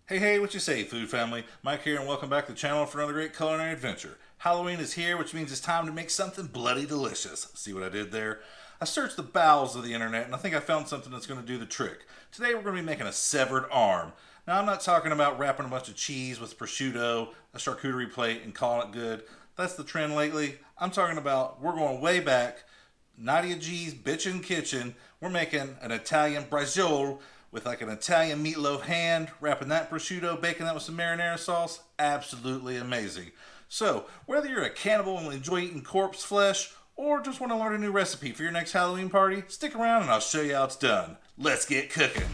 Hey, what you say, food family? Mike here, and welcome back to the channel for another great culinary adventure. Halloween is here, which means it's time to make something bloody delicious. See what I did there? I searched the bowels of the internet, and I think I found something that's going to do the trick. Today we're going to be making a severed arm. Now, I'm not talking about wrapping a bunch of cheese with prosciutto, a charcuterie plate, and calling it good. That's the trend lately. I'm talking about we're going way back. Nadia G's Bitchin' Kitchen. We're making an Italian braciole with like an Italian meatloaf hand, wrapping that in prosciutto, baking that with some marinara sauce. Absolutely amazing. So, whether you're a cannibal and enjoy eating corpse flesh, or just want to learn a new recipe for your next Halloween party, stick around and I'll show you how it's done. Let's get cooking.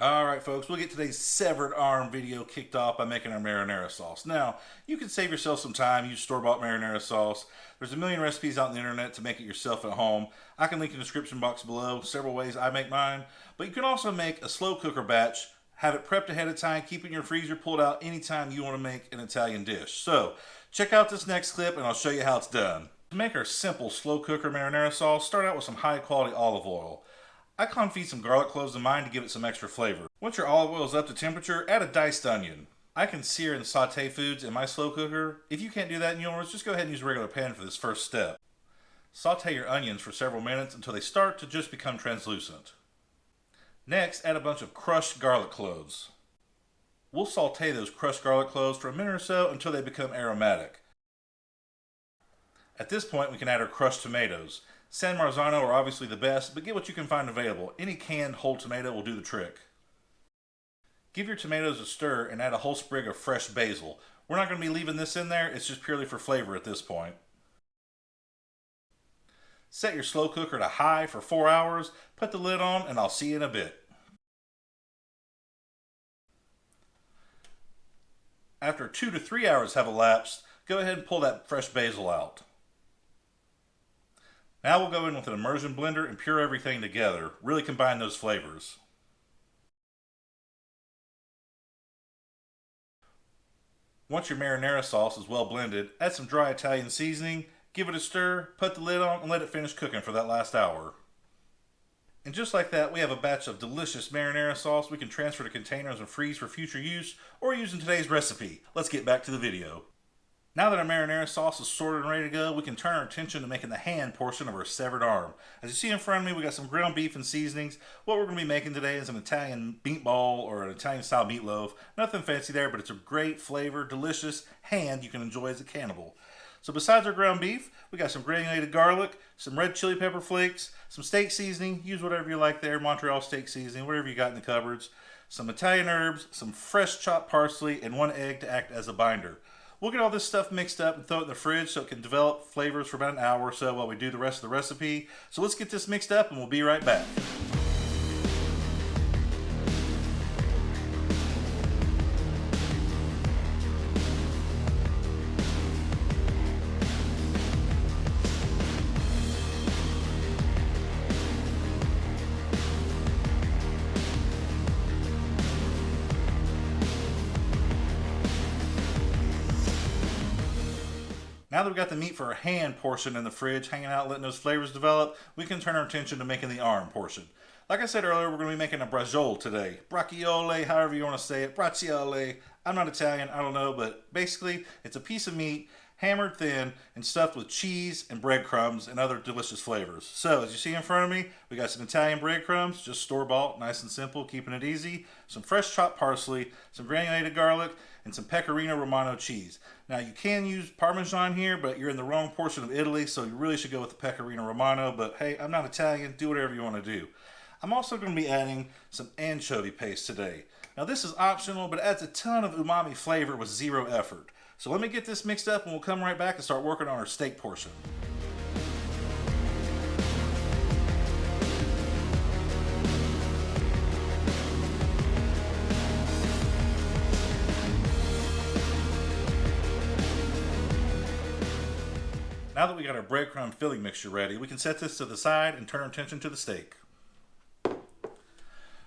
Alright folks, we'll get today's severed arm video kicked off by making our marinara sauce. Now, you can save yourself some time, use store-bought marinara sauce. There's a million recipes out on the internet to make it yourself at home. I can link in the description box below several ways I make mine. But you can also make a slow cooker batch, have it prepped ahead of time, keep it in your freezer, pull it out anytime you want to make an Italian dish. So, check out this next clip and I'll show you how it's done. To make our simple slow cooker marinara sauce, start out with some high quality olive oil. I confit some garlic cloves in mine to give it some extra flavor. Once your olive oil is up to temperature, add a diced onion. I can sear and saute foods in my slow cooker. If you can't do that in yours, just go ahead and use a regular pan for this first step. Saute your onions for several minutes until they start to just become translucent. Next, add a bunch of crushed garlic cloves. We'll saute those crushed garlic cloves for a minute or so until they become aromatic. At this point, we can add our crushed tomatoes. San Marzano are obviously the best, but get what you can find available. Any canned whole tomato will do the trick. Give your tomatoes a stir and add a whole sprig of fresh basil. We're not going to be leaving this in there, it's just purely for flavor at this point. Set your slow cooker to high for 4 hours, put the lid on, and I'll see you in a bit. After 2 to 3 hours have elapsed, go ahead and pull that fresh basil out. Now we'll go in with an immersion blender and pure everything together. Really combine those flavors. Once your marinara sauce is well blended, add some dry Italian seasoning, give it a stir, put the lid on, and let it finish cooking for that last hour. And just like that, we have a batch of delicious marinara sauce we can transfer to containers and freeze for future use, or use in today's recipe. Let's get back to the video. Now that our marinara sauce is sorted and ready to go, we can turn our attention to making the hand portion of our severed arm. As you see in front of me, we got some ground beef and seasonings. What we're going to be making today is an Italian meatball or an Italian style meatloaf. Nothing fancy there, but it's a great flavor, delicious hand you can enjoy as a cannibal. So besides our ground beef, we got some granulated garlic, some red chili pepper flakes, some steak seasoning, use whatever you like there, Montreal steak seasoning, whatever you got in the cupboards, some Italian herbs, some fresh chopped parsley, and 1 egg to act as a binder. We'll get all this stuff mixed up and throw it in the fridge so it can develop flavors for about an hour or so while we do the rest of the recipe. So let's get this mixed up and we'll be right back. Now that we've got the meat for our hand portion in the fridge, hanging out, letting those flavors develop, we can turn our attention to making the arm portion. Like I said earlier, we're going to be making a braciole today. Braciole, however you want to say it. Braciole. I'm not Italian, I don't know, but basically it's a piece of meat hammered thin and stuffed with cheese and breadcrumbs and other delicious flavors. So as you see in front of me, we got some Italian breadcrumbs, just store-bought, nice and simple, keeping it easy. Some fresh chopped parsley, some granulated garlic, and some Pecorino Romano cheese. Now you can use Parmesan here, but you're in the wrong portion of Italy, so you really should go with the Pecorino Romano, but hey, I'm not Italian, do whatever you want to do. I'm also going to be adding some anchovy paste today. Now this is optional, but it adds a ton of umami flavor with zero effort. So let me get this mixed up and we'll come right back and start working on our steak portion. Now that we got our breadcrumb filling mixture ready, we can set this to the side and turn our attention to the steak.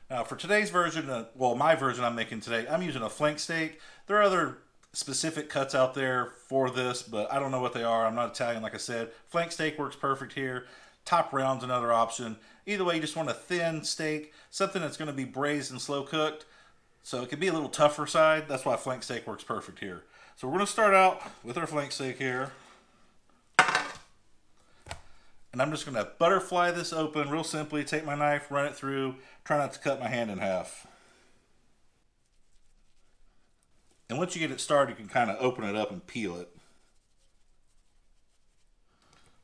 Now for today's version, well, my version I'm making today, I'm using a flank steak. There are other specific cuts out there for this, but I don't know what they are. I'm not Italian, like I said. Flank steak works perfect here. Top round's another option. Either way, you just want a thin steak, something that's going to be braised and slow cooked. So it could be a little tougher side. That's why flank steak works perfect here. So we're going to start out with our flank steak here. And I'm just going to butterfly this open real simply. Take my knife, run it through. Try not to cut my hand in half. And once you get it started, you can kind of open it up and peel it.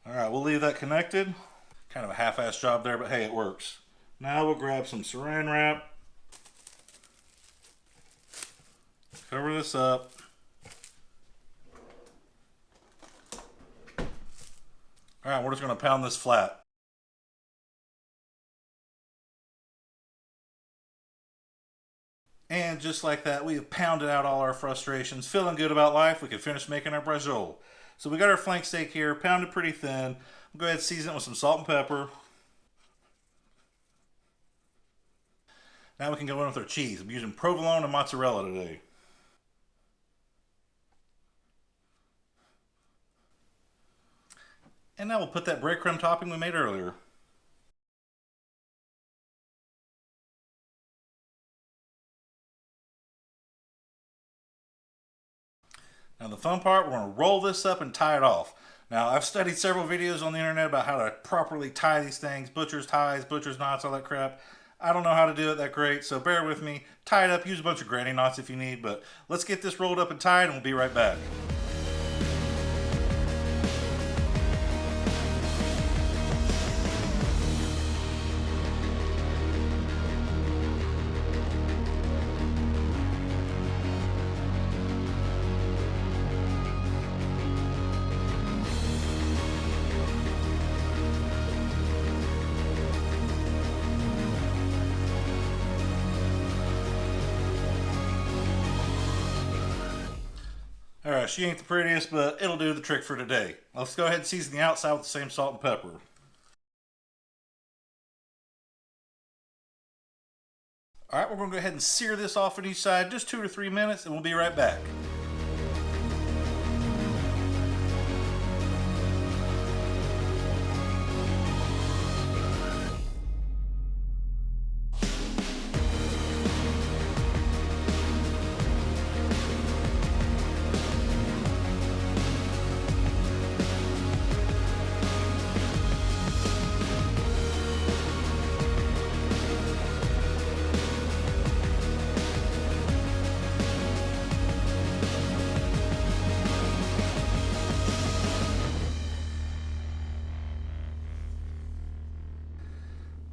Alright, we'll leave that connected. Kind of a half-assed job there, but hey, it works. Now we'll grab some saran wrap. Cover this up. Alright, we're just going to pound this flat. And just like that, we have pounded out all our frustrations. Feeling good about life, we can finish making our braciole. So we got our flank steak here, pounded pretty thin. We'll go ahead and season it with some salt and pepper. Now we can go in with our cheese. I'm using provolone and mozzarella today. And now we'll put that breadcrumb topping we made earlier. Now the fun part, we're going to roll this up and tie it off. Now I've studied several videos on the internet about how to properly tie these things, butcher's ties, butcher's knots, all that crap. I don't know how to do it that great, so bear with me. Tie it up, use a bunch of granny knots if you need, but let's get this rolled up and tied and we'll be right back. Alright, she ain't the prettiest, but it'll do the trick for today. Let's go ahead and season the outside with the same salt and pepper. Alright, we're going to go ahead and sear this off on each side, just 2 to 3 minutes, and we'll be right back.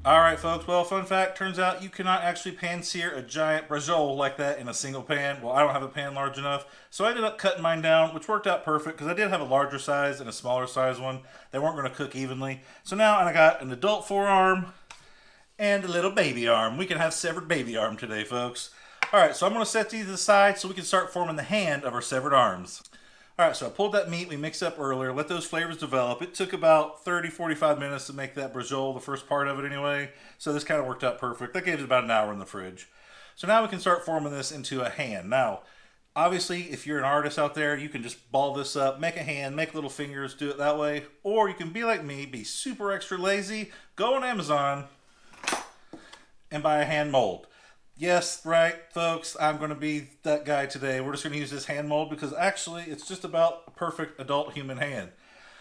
Alright folks, well fun fact, turns out you cannot actually pan sear a giant braciole like that in a single pan. Well, I don't have a pan large enough, so I ended up cutting mine down, which worked out perfect because I did have a larger size and a smaller size one. They weren't going to cook evenly. So now I got an adult forearm and a little baby arm. We can have severed baby arm today, folks. Alright, so I'm going to set these aside so we can start forming the hand of our severed arms. Alright, so I pulled that meat we mixed up earlier, let those flavors develop. It took about 30-45 minutes to make that braciole, the first part of it anyway. So this kind of worked out perfect. That gave us about an hour in the fridge. So now we can start forming this into a hand. Now, obviously, if you're an artist out there, you can just ball this up, make a hand, make little fingers, do it that way. Or you can be like me, be super extra lazy, go on Amazon and buy a hand mold. Yes, right, folks, I'm going to be that guy today. We're just going to use this hand mold because actually it's just about a perfect adult human hand.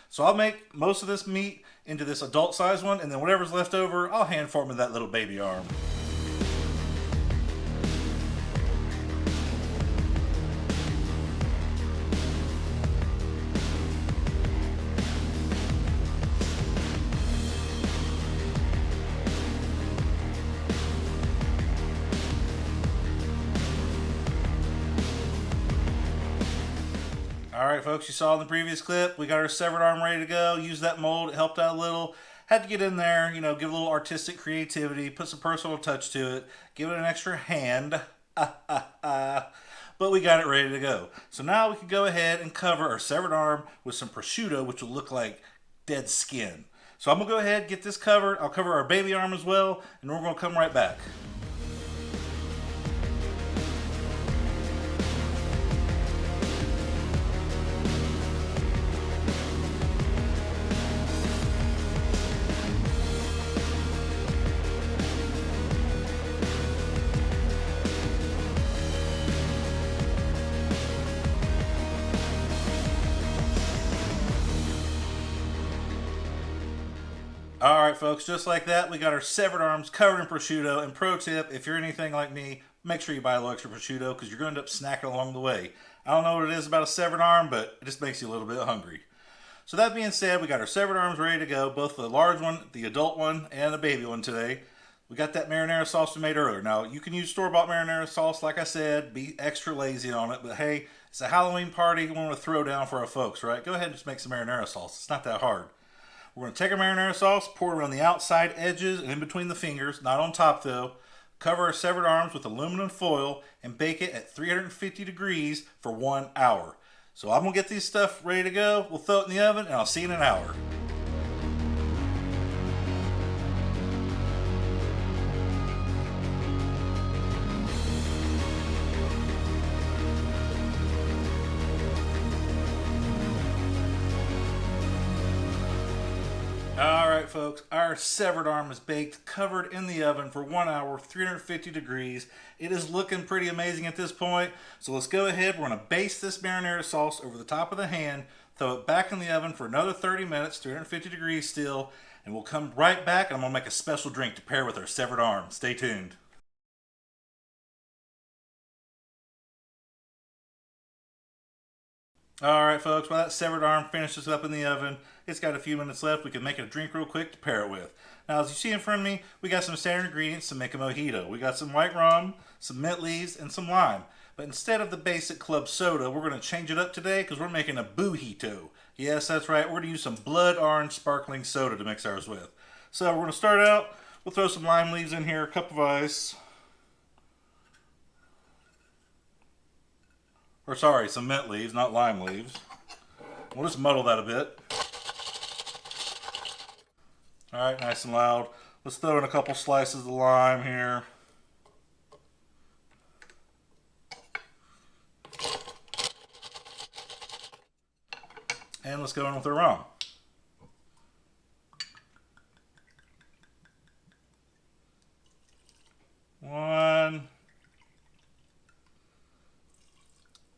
So I'll make most of this meat into this adult size one, and then whatever's left over, I'll hand form in that little baby arm. Alright folks, you saw in the previous clip, we got our severed arm ready to go. Use that mold, it helped out a little. Had to get in there, you know, give a little artistic creativity, put some personal touch to it, give it an extra hand. But we got it ready to go. So now we can go ahead and cover our severed arm with some prosciutto, which will look like dead skin. So I'm going to go ahead and get this covered. I'll cover our baby arm as well, and we're going to come right back. Alright folks, just like that, we got our severed arms covered in prosciutto. And pro tip, if you're anything like me, make sure you buy a little extra prosciutto because you're going to end up snacking along the way. I don't know what it is about a severed arm, but it just makes you a little bit hungry. So that being said, we got our severed arms ready to go, both the large one, the adult one, and the baby one today. We got that marinara sauce we made earlier. Now, you can use store-bought marinara sauce, like I said, be extra lazy on it, but hey, it's a Halloween party, we want to throw down for our folks, right? Go ahead and just make some marinara sauce. It's not that hard. We're going to take our marinara sauce, pour it around the outside edges and in between the fingers, not on top though. Cover our severed arms with aluminum foil and bake it at 350 degrees for 1 hour. So I'm going to get these stuff ready to go. We'll throw it in the oven and I'll see you in an hour. Alright folks, our severed arm is baked, covered in the oven for 1 hour, 350 degrees. It is looking pretty amazing at this point. So let's go ahead, we're going to baste this marinara sauce over the top of the hand, throw it back in the oven for another 30 minutes, 350 degrees still, and we'll come right back and I'm going to make a special drink to pair with our severed arm. Stay tuned. Alright folks, while that severed arm finishes up in the oven, it's got a few minutes left. We can make it a drink real quick to pair it with. Now as you see in front of me, we got some standard ingredients to make a mojito. We got some white rum, some mint leaves, and some lime. But instead of the basic club soda, we're going to change it up today because we're making a mojito. Yes, that's right, we're going to use some blood orange sparkling soda to mix ours with. So we're going to start out, we'll throw some lime leaves in here, a cup of ice. Or sorry, some mint leaves, not lime leaves. We'll just muddle that a bit. Alright, nice and loud. Let's throw in a couple slices of lime here. And let's go in with our rum. One.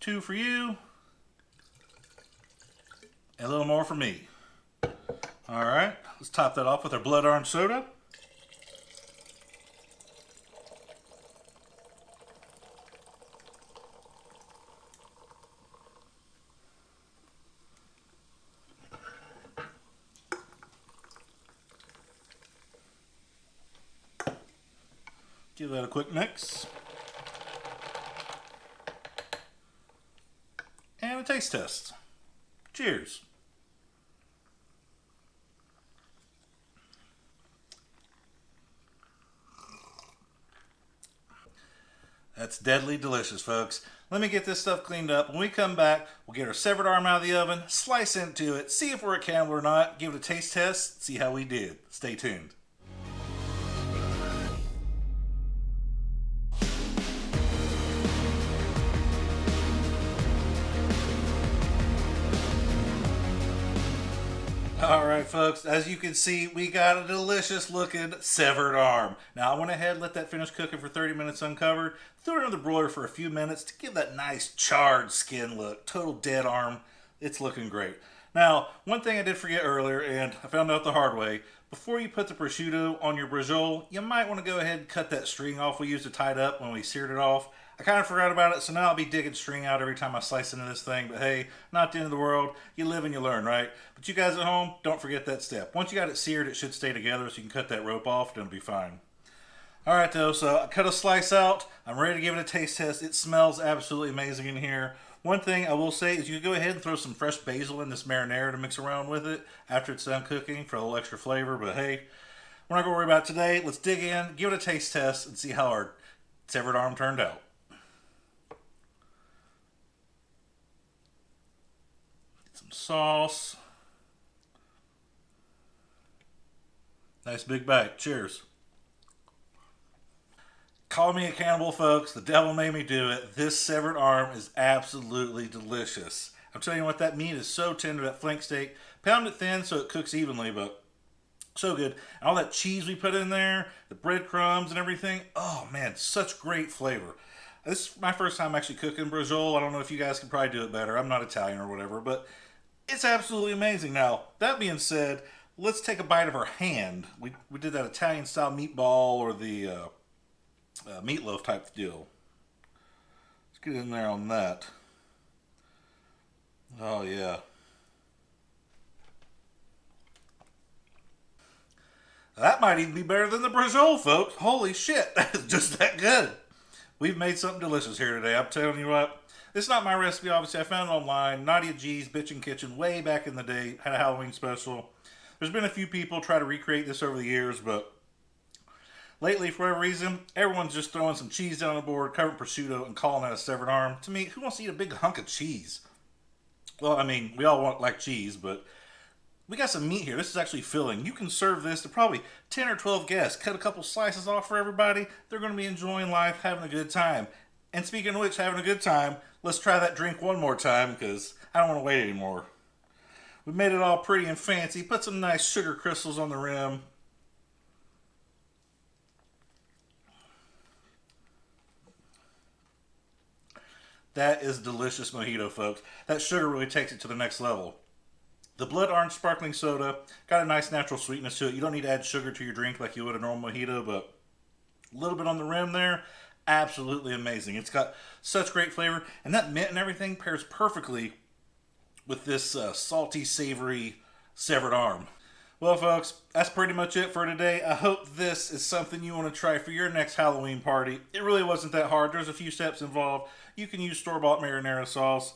Two for you. And a little more for me. Alright, let's top that off with our blood orange soda. Give that a quick mix. And a taste test. Cheers. That's deadly delicious, folks. Let me get this stuff cleaned up. When we come back, we'll get our severed arm out of the oven, slice into it, see if we're a cannibal or not, give it a taste test, see how we did. Stay tuned. Alright folks, as you can see, we got a delicious looking severed arm. Now I went ahead and let that finish cooking for 30 minutes uncovered. Threw it in the broiler for a few minutes to give that nice charred skin look. Total dead arm. It's looking great. Now, one thing I did forget earlier, and I found out the hard way, before you put the prosciutto on your braciole, you might want to go ahead and cut that string off we used to tie it up when we seared it off. I kind of forgot about it, so now I'll be digging string out every time I slice into this thing. But hey, not the end of the world. You live and you learn, right? But you guys at home, don't forget that step. Once you got it seared, it should stay together, so you can cut that rope off, and it'll be fine. Alright though, so I cut a slice out. I'm ready to give it a taste test. It smells absolutely amazing in here. One thing I will say is you can go ahead and throw some fresh basil in this marinara to mix around with it after it's done cooking for a little extra flavor. But hey, we're not going to worry about it today. Let's dig in, give it a taste test, and see how our severed arm turned out. Some sauce. Nice big bite. Cheers. Call me a cannibal, folks. The devil made me do it. This severed arm is absolutely delicious. I'm telling you what, that meat is so tender, that flank steak. Pound it thin so it cooks evenly, but so good. And all that cheese we put in there, the breadcrumbs and everything. Oh man, such great flavor. This is my first time actually cooking braciole. I don't know if you guys can probably do it better. I'm not Italian or whatever, but it's absolutely amazing. Now, that being said, let's take a bite of our hand. We did that Italian style meatball or the meatloaf type deal. Let's get in there on that. Oh yeah. That might even be better than the Braciole, folks. Holy shit, that is just that good. We've made something delicious here today. I'm telling you what. This is not my recipe, obviously. I found it online. Nadia G's Bitchin' Kitchen way back in the day. Had a Halloween special. There's been a few people try to recreate this over the years, but lately, for whatever reason, everyone's just throwing some cheese down the board, covered prosciutto, and calling that a severed arm. To me, who wants to eat a big hunk of cheese? Well, I mean, we all like cheese, but we got some meat here. This is actually filling. You can serve this to probably 10 or 12 guests. Cut a couple slices off for everybody. They're going to be enjoying life, having a good time. And speaking of which, having a good time, let's try that drink one more time because I don't want to wait anymore. We made it all pretty and fancy. Put some nice sugar crystals on the rim. That is delicious mojito, folks. That sugar really takes it to the next level. The blood orange sparkling soda got a nice natural sweetness to it. You don't need to add sugar to your drink like you would a normal mojito, but a little bit on the rim there, absolutely amazing. It's got such great flavor, and that mint and everything pairs perfectly with this salty, savory severed arm. Well, folks, that's pretty much it for today. I hope this is something you want to try for your next Halloween party. It really wasn't that hard. There's a few steps involved. You can use store-bought marinara sauce.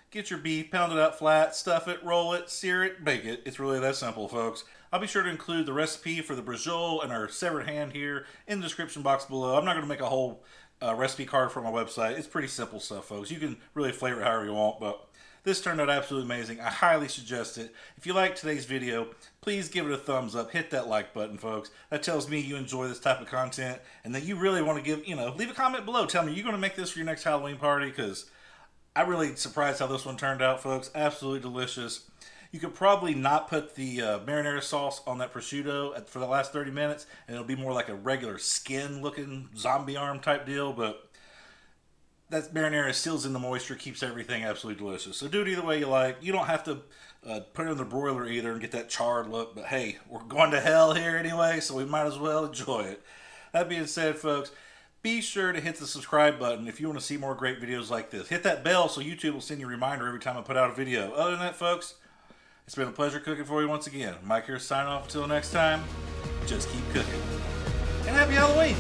Get your beef, pound it out flat, stuff it, roll it, sear it, bake it. It's really that simple, folks. I'll be sure to include the recipe for the braciole and our severed hand here in the description box below. I'm not going to make a whole recipe card for my website. It's pretty simple stuff, folks. You can really flavor it however you want, but this turned out absolutely amazing. I highly suggest it. If you liked today's video, please give it a thumbs up. Hit that like button, folks. That tells me you enjoy this type of content and that you really want to give, leave a comment below. Tell me you're going to make this for your next Halloween party because I'm really surprised how this one turned out, folks. Absolutely delicious. You could probably not put the marinara sauce on that prosciutto for the last 30 minutes, and it'll be more like a regular skin-looking zombie arm type deal, but that marinara seals in the moisture, keeps everything absolutely delicious. So do it either way you like. You don't have to put it in the broiler either and get that charred look, but hey, we're going to hell here anyway, so we might as well enjoy it. That being said, folks, be sure to hit the subscribe button if you want to see more great videos like this. Hit that bell so YouTube will send you a reminder every time I put out a video. Other than that, folks, it's been a pleasure cooking for you once again. Mike here signing off until next time. Just keep cooking. And happy Halloween!